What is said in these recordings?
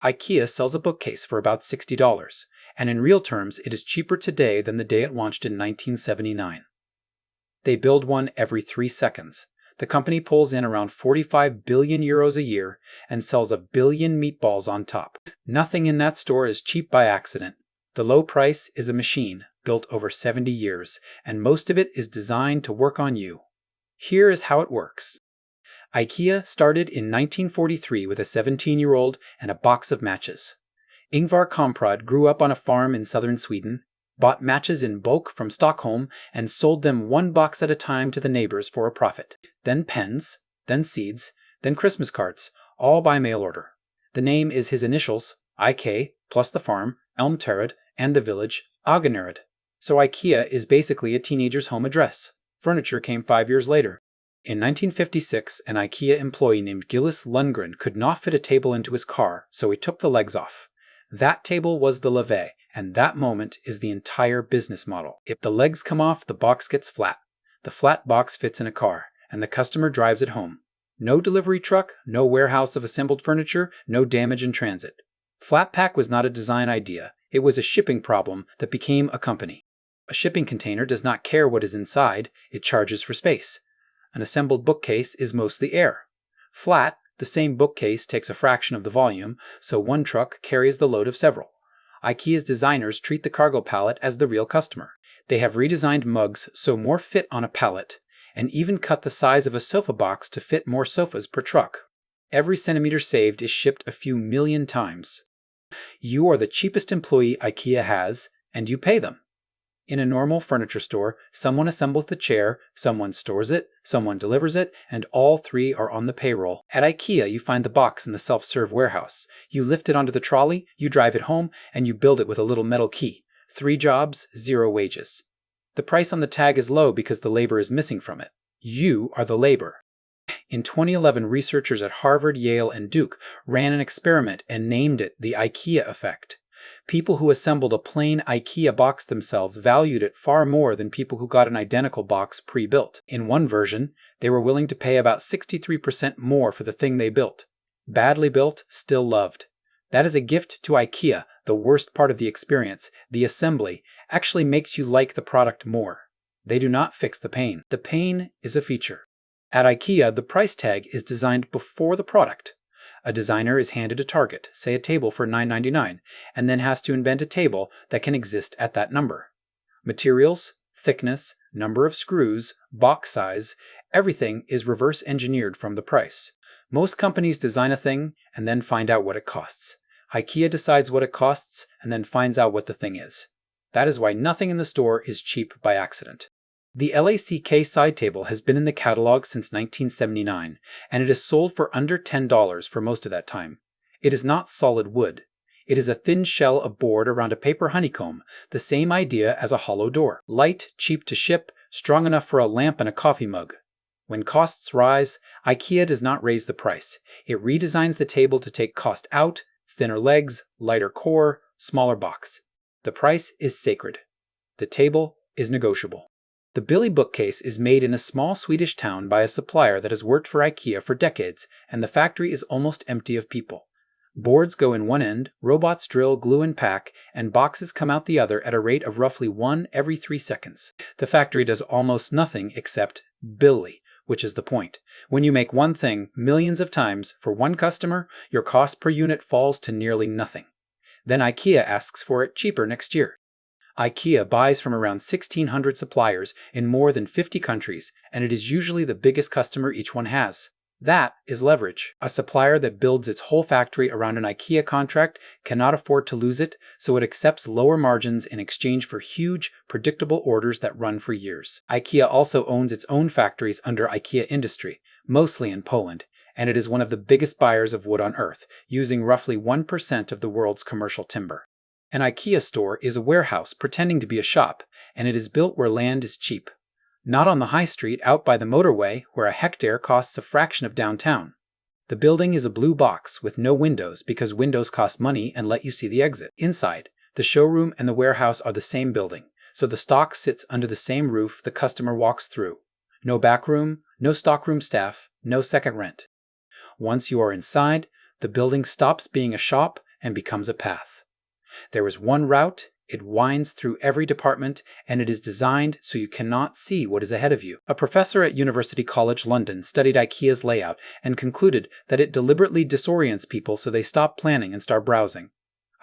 IKEA sells a bookcase for about $60, and in real terms it is cheaper today than the day it launched in 1979. They build one every 3 seconds. The company pulls in around 45 billion euros a year and sells a billion meatballs on top. Nothing in that store is cheap by accident. The low price is a machine built over 70 years, and most of it is designed to work on you. Here is how it works. IKEA started in 1943 with a 17-year-old and a box of matches. Ingvar Kamprad grew up on a farm in southern Sweden, bought matches in bulk from Stockholm, and sold them one box at a time to the neighbors for a profit. Then pens, then seeds, then Christmas cards, all by mail order. The name is his initials, IK, plus the farm, Elmterud, and the village, Agunnaryd. So IKEA is basically a teenager's home address. Furniture came 5 years later. In 1956, an IKEA employee named Gillis Lundgren could not fit a table into his car, so he took the legs off. That table was the levee, and that moment is the entire business model. If the legs come off, the box gets flat. The flat box fits in a car, and the customer drives it home. No delivery truck, no warehouse of assembled furniture, no damage in transit. Flat pack was not a design idea. It was a shipping problem that became a company. A shipping container does not care what is inside, it charges for space. An assembled bookcase is mostly air. Flat, the same bookcase takes a fraction of the volume, so one truck carries the load of several. IKEA's designers treat the cargo pallet as the real customer. They have redesigned mugs so more fit on a pallet, and even cut the size of a sofa box to fit more sofas per truck. Every centimeter saved is shipped a few million times. You are the cheapest employee IKEA has, and you pay them. In a normal furniture store, someone assembles the chair, someone stores it, someone delivers it, and all three are on the payroll. At IKEA, you find the box in the self-serve warehouse. You lift it onto the trolley, you drive it home, and you build it with a little metal key. 3 jobs, 0 wages. The price on the tag is low because the labor is missing from it. You are the labor. In 2011, researchers at Harvard, Yale, and Duke ran an experiment and named it the IKEA effect. People who assembled a plain IKEA box themselves valued it far more than people who got an identical box pre-built. In one version, they were willing to pay about 63% more for the thing they built. Badly built, still loved. That is a gift to IKEA. The worst part of the experience, the assembly, actually makes you like the product more. They do not fix the pain. The pain is a feature. At IKEA, the price tag is designed before the product. A designer is handed a target, say a table for $9.99, and then has to invent a table that can exist at that number. Materials, thickness, number of screws, box size, everything is reverse engineered from the price. Most companies design a thing and then find out what it costs. IKEA decides what it costs and then finds out what the thing is. That is why nothing in the store is cheap by accident. The LACK side table has been in the catalog since 1979, and it is sold for under $10 for most of that time. It is not solid wood. It is a thin shell of board around a paper honeycomb, the same idea as a hollow door. Light, cheap to ship, strong enough for a lamp and a coffee mug. When costs rise, IKEA does not raise the price. It redesigns the table to take cost out, thinner legs, lighter core, smaller box. The price is sacred. The table is negotiable. The Billy bookcase is made in a small Swedish town by a supplier that has worked for IKEA for decades, and the factory is almost empty of people. Boards go in one end, robots drill, glue, and pack, and boxes come out the other at a rate of roughly 1 every 3 seconds. The factory does almost nothing except Billy, which is the point. When you make one thing millions of times for one customer, your cost per unit falls to nearly nothing. Then IKEA asks for it cheaper next year. IKEA buys from around 1,600 suppliers in more than 50 countries, and it is usually the biggest customer each one has. That is leverage. A supplier that builds its whole factory around an IKEA contract cannot afford to lose it, so it accepts lower margins in exchange for huge, predictable orders that run for years. IKEA also owns its own factories under IKEA Industry, mostly in Poland, and it is one of the biggest buyers of wood on Earth, using roughly 1% of the world's commercial timber. An IKEA store is a warehouse pretending to be a shop, and it is built where land is cheap. Not on the high street out by the motorway where a hectare costs a fraction of downtown. The building is a blue box with no windows because windows cost money and let you see the exit. Inside, the showroom and the warehouse are the same building, so the stock sits under the same roof the customer walks through. No back room, no stockroom staff, no second rent. Once you are inside, the building stops being a shop and becomes a path. There is one route, it winds through every department, and it is designed so you cannot see what is ahead of you. A professor at University College London studied IKEA's layout and concluded that it deliberately disorients people so they stop planning and start browsing.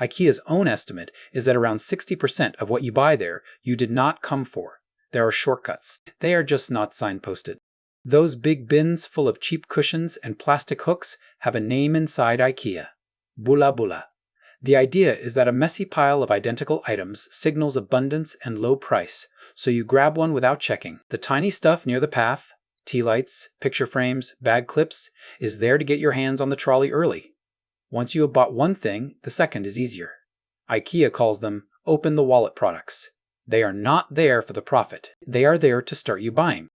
IKEA's own estimate is that around 60% of what you buy there you did not come for. There are shortcuts. They are just not signposted. Those big bins full of cheap cushions and plastic hooks have a name inside IKEA. Bulla. The idea is that a messy pile of identical items signals abundance and low price, so you grab one without checking. The tiny stuff near the path, tea lights, picture frames, bag clips, is there to get your hands on the trolley early. Once you have bought one thing, the second is easier. IKEA calls them open the wallet products. They are not there for the profit. They are there to start you buying.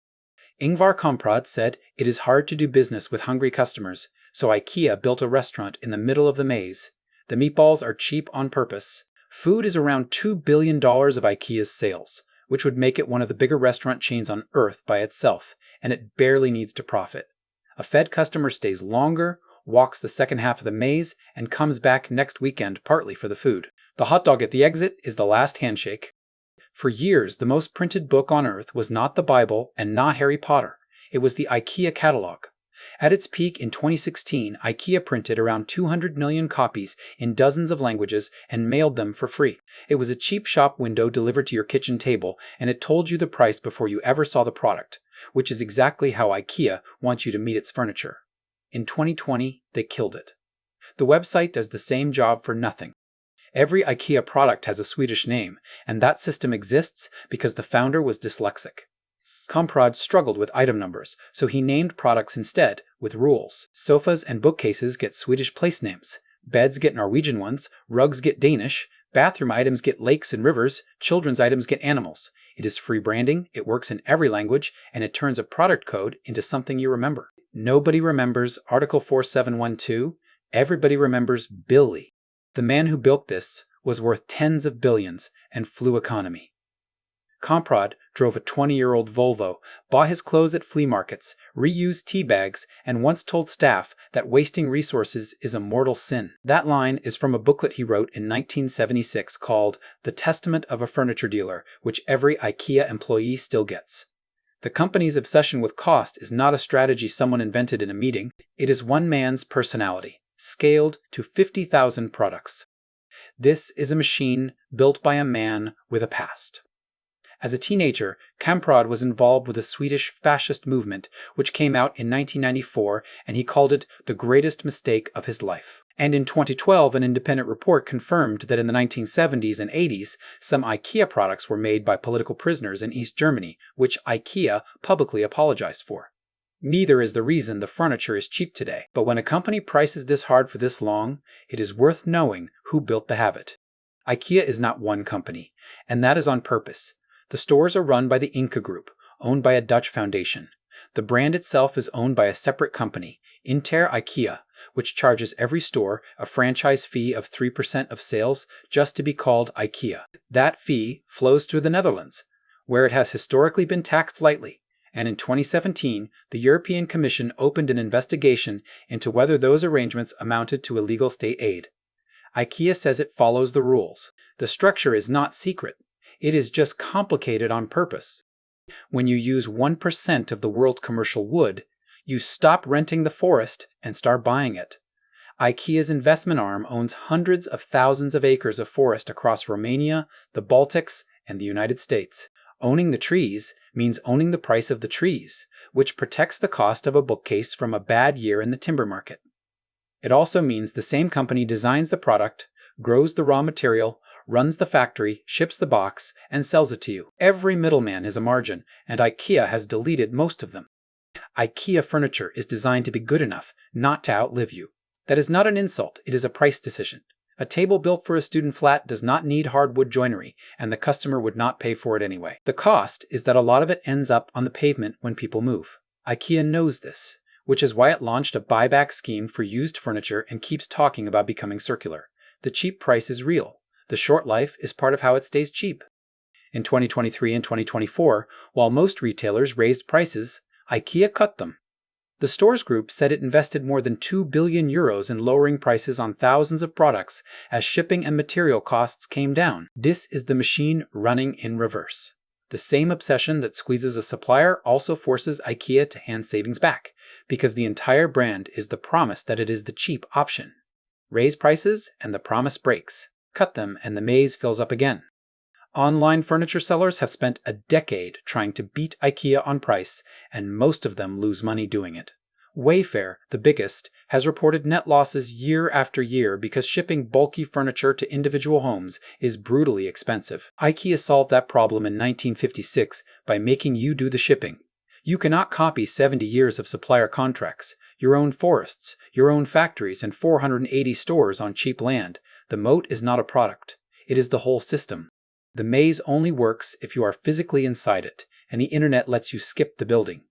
Ingvar Kamprad said, "It is hard to do business with hungry customers, so IKEA built a restaurant in the middle of the maze. The meatballs are cheap on purpose." Food is around $2 billion of IKEA's sales, which would make it one of the bigger restaurant chains on earth by itself, and it barely needs to profit. A fed customer stays longer, walks the second half of the maze, and comes back next weekend partly for the food. The hot dog at the exit is the last handshake. For years, the most printed book on earth was not the Bible and not Harry Potter. It was the IKEA catalog. At its peak in 2016, IKEA printed around 200 million copies in dozens of languages and mailed them for free. It was a cheap shop window delivered to your kitchen table, and it told you the price before you ever saw the product, which is exactly how IKEA wants you to meet its furniture. In 2020, they killed it. The website does the same job for nothing. Every IKEA product has a Swedish name, and that system exists because the founder was dyslexic. Kamprad struggled with item numbers, so he named products instead, with rules. Sofas and bookcases get Swedish place names, beds get Norwegian ones, rugs get Danish, bathroom items get lakes and rivers, children's items get animals. It is free branding, it works in every language, and it turns a product code into something you remember. Nobody remembers Article 4712, everybody remembers Billy. The man who built this was worth tens of billions and flew economy. Kamprad drove a 20-year-old Volvo, bought his clothes at flea markets, reused tea bags, and once told staff that wasting resources is a mortal sin. That line is from a booklet he wrote in 1976 called The Testament of a Furniture Dealer, which every IKEA employee still gets. The company's obsession with cost is not a strategy someone invented in a meeting. It is one man's personality, scaled to 50,000 products. This is a machine built by a man with a past. As a teenager, Kamprad was involved with a Swedish fascist movement which came out in 1994, and he called it the greatest mistake of his life. And in 2012, an independent report confirmed that in the 1970s and 80s, some IKEA products were made by political prisoners in East Germany, which IKEA publicly apologized for. Neither is the reason the furniture is cheap today, but when a company prices this hard for this long, it is worth knowing who built the habit. IKEA is not one company, and that is on purpose. The stores are run by the Inca Group, owned by a Dutch foundation. The brand itself is owned by a separate company, Inter IKEA, which charges every store a franchise fee of 3% of sales just to be called IKEA. That fee flows through the Netherlands, where it has historically been taxed lightly, and in 2017, the European Commission opened an investigation into whether those arrangements amounted to illegal state aid. IKEA says it follows the rules. The structure is not secret. It is just complicated on purpose. When you use 1% of the world's commercial wood, you stop renting the forest and start buying it. IKEA's investment arm owns hundreds of thousands of acres of forest across Romania, the Baltics, and the United States. Owning the trees means owning the price of the trees, which protects the cost of a bookcase from a bad year in the timber market. It also means the same company designs the product, grows the raw material, runs the factory, ships the box, and sells it to you. Every middleman is a margin, and IKEA has deleted most of them. IKEA furniture is designed to be good enough not to outlive you. That is not an insult, it is a price decision. A table built for a student flat does not need hardwood joinery, and the customer would not pay for it anyway. The cost is that a lot of it ends up on the pavement when people move. IKEA knows this, which is why it launched a buyback scheme for used furniture and keeps talking about becoming circular. The cheap price is real. The short life is part of how it stays cheap. In 2023 and 2024, while most retailers raised prices, IKEA cut them. The Stores Group said it invested more than €2 billion in lowering prices on thousands of products as shipping and material costs came down. This is the machine running in reverse. The same obsession that squeezes a supplier also forces IKEA to hand savings back, because the entire brand is the promise that it is the cheap option. Raise prices and the promise breaks. Cut them and the maze fills up again. Online furniture sellers have spent a decade trying to beat IKEA on price, and most of them lose money doing it. Wayfair, the biggest, has reported net losses year after year because shipping bulky furniture to individual homes is brutally expensive. IKEA solved that problem in 1956 by making you do the shipping. You cannot copy 70 years of supplier contracts, your own forests, your own factories, and 480 stores on cheap land. The moat is not a product. It is the whole system. The maze only works if you are physically inside it, and the internet lets you skip the building.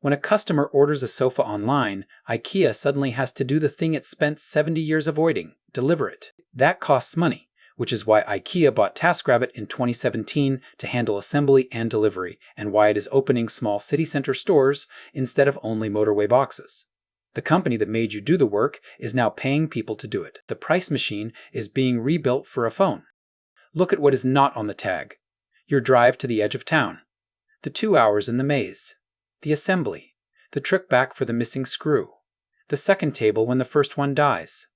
When a customer orders a sofa online, IKEA suddenly has to do the thing it spent 70 years avoiding: deliver it. That costs money, which is why IKEA bought TaskRabbit in 2017 to handle assembly and delivery, and why it is opening small city center stores instead of only motorway boxes. The company that made you do the work is now paying people to do it. The price machine is being rebuilt for a phone. Look at what is not on the tag: your drive to the edge of town, the 2 hours in the maze, the assembly, the trip back for the missing screw, the second table when the first one dies.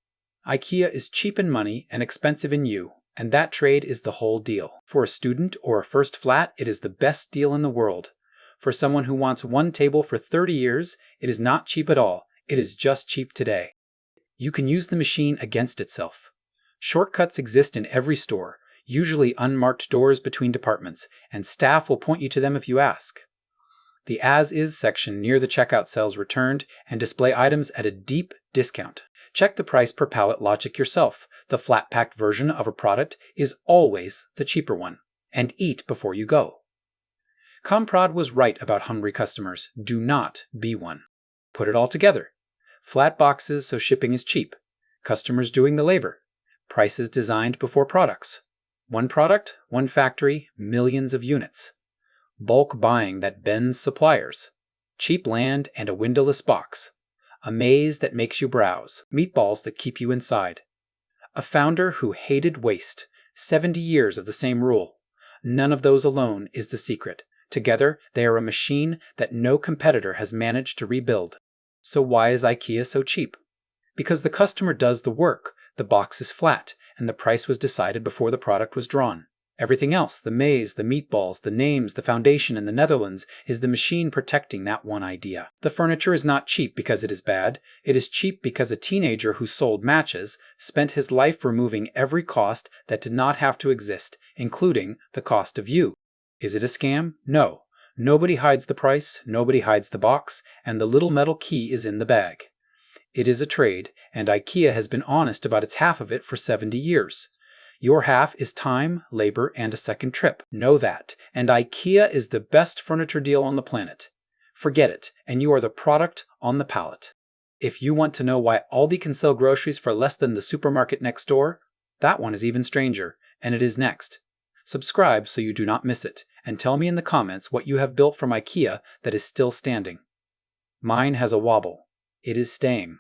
IKEA is cheap in money and expensive in you, and that trade is the whole deal. For a student or a first flat, it is the best deal in the world. For someone who wants one table for 30 years, it is not cheap at all. It is just cheap today. You can use the machine against itself. Shortcuts exist in every store, usually unmarked doors between departments, and staff will point you to them if you ask. The As Is section near the checkout cells returned and display items at a deep discount. Check the price per pallet logic yourself. The flat-packed version of a product is always the cheaper one. And eat before you go. Comprod was right about hungry customers. Do not be one. Put it all together. Flat boxes so shipping is cheap. Customers doing the labor. Prices designed before products. One product, one factory, millions of units. Bulk buying that bends suppliers. Cheap land and a windowless box. A maze that makes you browse. Meatballs that keep you inside. A founder who hated waste. 70 years of the same rule. None of those alone is the secret. Together, they are a machine that no competitor has managed to rebuild. So why is IKEA so cheap? Because the customer does the work. The box is flat, and the price was decided before the product was drawn. Everything else, the maze, the meatballs, the names, the foundation, and the Netherlands, is the machine protecting that one idea. The furniture is not cheap because it is bad. It is cheap because a teenager who sold matches spent his life removing every cost that did not have to exist, including the cost of you. Is it a scam? No. Nobody hides the price, nobody hides the box, and the little metal key is in the bag. It is a trade, and IKEA has been honest about its half of it for 70 years. Your half is time, labor, and a second trip. Know that. And IKEA is the best furniture deal on the planet. Forget it, and you are the product on the pallet. If you want to know why Aldi can sell groceries for less than the supermarket next door, that one is even stranger, and it is next. Subscribe so you do not miss it, and tell me in the comments what you have built from IKEA that is still standing. Mine has a wobble. It is staying.